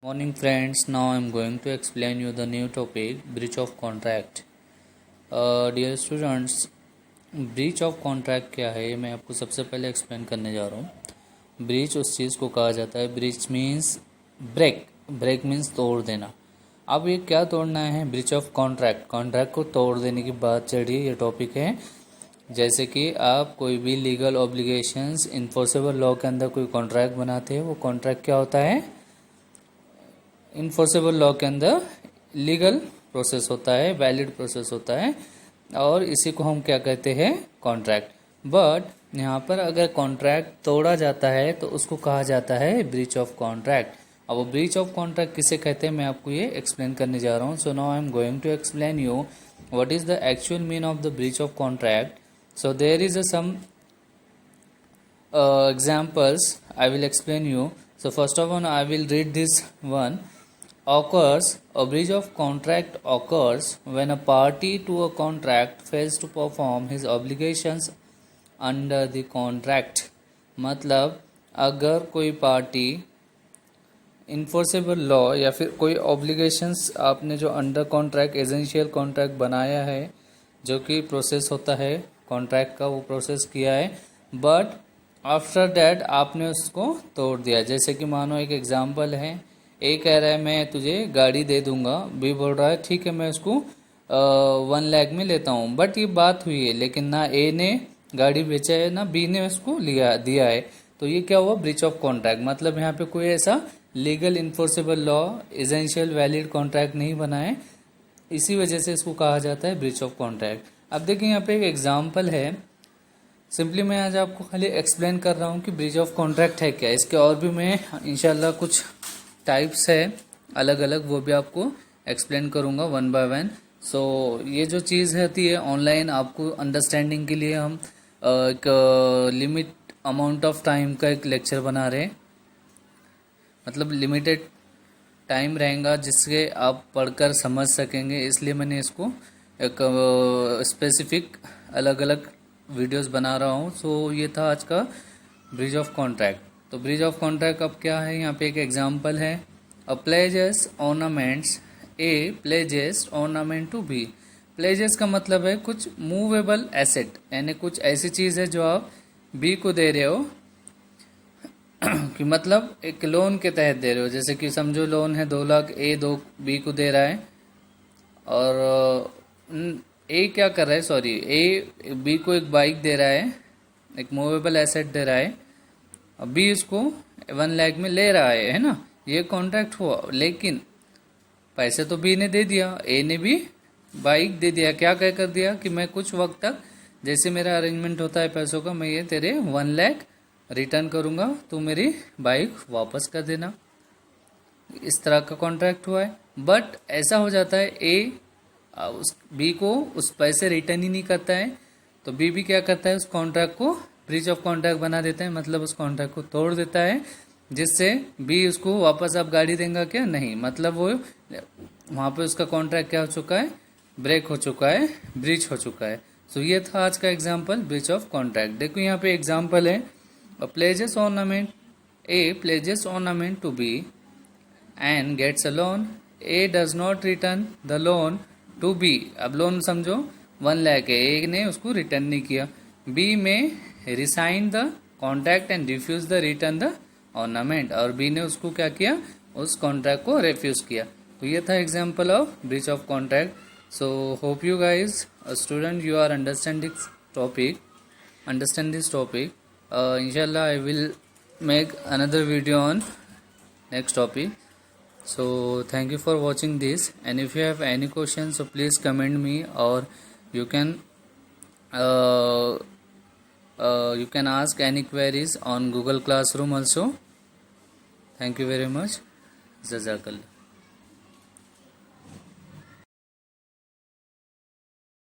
Morning friends, now I am going to explain you the new topic breach of contract. Dear students, breach of contract क्या है ये मैं आपको सबसे पहले एक्सप्लेन करने जा रहा हूँ। ब्रीच उस चीज़ को कहा जाता है, ब्रीच मीन्स ब्रेक मीन्स तोड़ देना। अब ये क्या तोड़ना है? ब्रीच ऑफ कॉन्ट्रैक्ट को तोड़ देने की बात चढ़ी, ये टॉपिक है। जैसे कि आप कोई भी लीगल ऑब्लिगेशंस इन्फोर्सेबल लॉ के अंदर कोई कॉन्ट्रैक्ट बनाते हैं, वो कॉन्ट्रैक्ट क्या होता है? इन्फोर्सेबल लॉ के अंदर लीगल प्रोसेस होता है, वैलिड प्रोसेस होता है, और इसी को हम क्या कहते हैं? कॉन्ट्रैक्ट। बट यहाँ पर अगर कॉन्ट्रैक्ट तोड़ा जाता है तो उसको कहा जाता है ब्रीच ऑफ कॉन्ट्रैक्ट। अब ब्रीच ऑफ कॉन्ट्रैक्ट किसे कहते हैं मैं आपको ये एक्सप्लेन करने जा रहा हूँ। So now I am going to explain you what is the actual mean of the breach of contract. So there is some examples I will explain you. So first of all I will read this one. A breach of contract occurs when a party to a contract fails to perform his obligations under the contract. मतलब अगर कोई party enforceable law या फिर कोई obligations आपने जो under contract essential contract बनाया है, जो कि प्रोसेस होता है कॉन्ट्रैक्ट का, वो प्रोसेस किया है, बट आफ्टर डैट आपने उसको तोड़ दिया। जैसे कि मानो एक एग्जांपल है, ए कह रहा है मैं तुझे गाड़ी दे दूंगा, बी बोल रहा है ठीक है मैं उसको 1 लाख में लेता हूँ। बट ये बात हुई है, लेकिन ना ए ने गाड़ी बेचा है ना बी ने उसको दिया है, तो ये क्या हुआ? Breach of contract. मतलब यहाँ पे कोई ऐसा legal enforceable law essential valid contract नहीं बना है, इसी वजह से इसको कहा जाता है ब्रीच ऑफ कॉन्ट्रैक्ट। अब देखिए यहाँ पे एक एग्जाम्पल है, सिंपली मैं आज आपको खाली एक्सप्लेन कर रहा हूँ कि ब्रीच ऑफ कॉन्ट्रैक्ट है क्या। इसके और भी मैं इंशाल्लाह कुछ टाइप्स है अलग अलग, वो भी आपको एक्सप्लेन करूँगा वन बाय वन। सो ये जो चीज़ होती है ऑनलाइन, आपको अंडरस्टैंडिंग के लिए हम एक लिमिट अमाउंट ऑफ टाइम का एक लेक्चर बना रहे हैं। मतलब लिमिटेड टाइम रहेगा जिससे आप पढ़कर समझ सकेंगे, इसलिए मैंने इसको एक स्पेसिफिक अलग अलग वीडियोस बना रहा हूँ। सो ये था आज का ब्रीच ऑफ कॉन्ट्रैक्ट। तो ब्रीच ऑफ कॉन्ट्रैक्ट अब क्या है, यहाँ पे एक एग्जांपल है, a pledges ornaments a pledges ornament to be. Pledges का मतलब है कुछ मूवेबल एसेट, यानी कुछ ऐसी चीज़ है जो आप बी को दे रहे हो कि मतलब एक लोन के तहत दे रहे हो। जैसे कि समझो लोन है 2 लाख, ए 2 बी को दे रहा है, और ए क्या कर रहा है, सॉरी ए बी को एक बाइक दे रहा है, एक मूवेबल एसेट दे रहा है, अब बी उसको 1 लाख में ले रहा है ना, ये कॉन्ट्रैक्ट हुआ। लेकिन पैसे तो बी ने दे दिया, ए ने भी बाइक दे दिया। क्या कह कर दिया कि मैं कुछ वक्त तक जैसे मेरा अरेंजमेंट होता है पैसों का, मैं ये तेरे 1 लाख रिटर्न करूंगा, तो मेरी बाइक वापस कर देना। इस तरह का कॉन्ट्रैक्ट हुआ है। बट ऐसा हो जाता है ए उस बी को उस पैसे रिटर्न ही नहीं करता है, तो बी भी क्या करता है, उस कॉन्ट्रैक्ट को ब्रीच ऑफ कॉन्ट्रैक्ट बना देता है, मतलब उस कॉन्ट्रैक्ट को तोड़ देता है, जिससे बी उसको वापस अब गाड़ी देगा क्या? नहीं, मतलब वो वहाँ पे उसका कॉन्ट्रैक्ट क्या हो चुका है? ब्रेक हो चुका है, ब्रीच हो चुका है। सो ये था आज का एग्जाम्पल ब्रीच ऑफ कॉन्ट्रैक्ट। देखो यहाँ पे एग्जाम्पल है, pledges ornament A pledges ornament to B and gets a loan, A does not return the loan to B. अब लोन समझो 1 लाख है, ए ने उसको रिटर्न नहीं किया, B may resign the contract and refuse the return the ornament, और B ने उसको क्या किया? उस कॉन्ट्रैक्ट को रिफ्यूज किया। तो ये था example of breach of contract. So hope you guys student you are understand this topic, inshallah I will make another video on next topic. So thank you for watching this, and if you have any questions so please comment me, or you can ask any queries on Google Classroom also. Thank you very much. Jazakallah.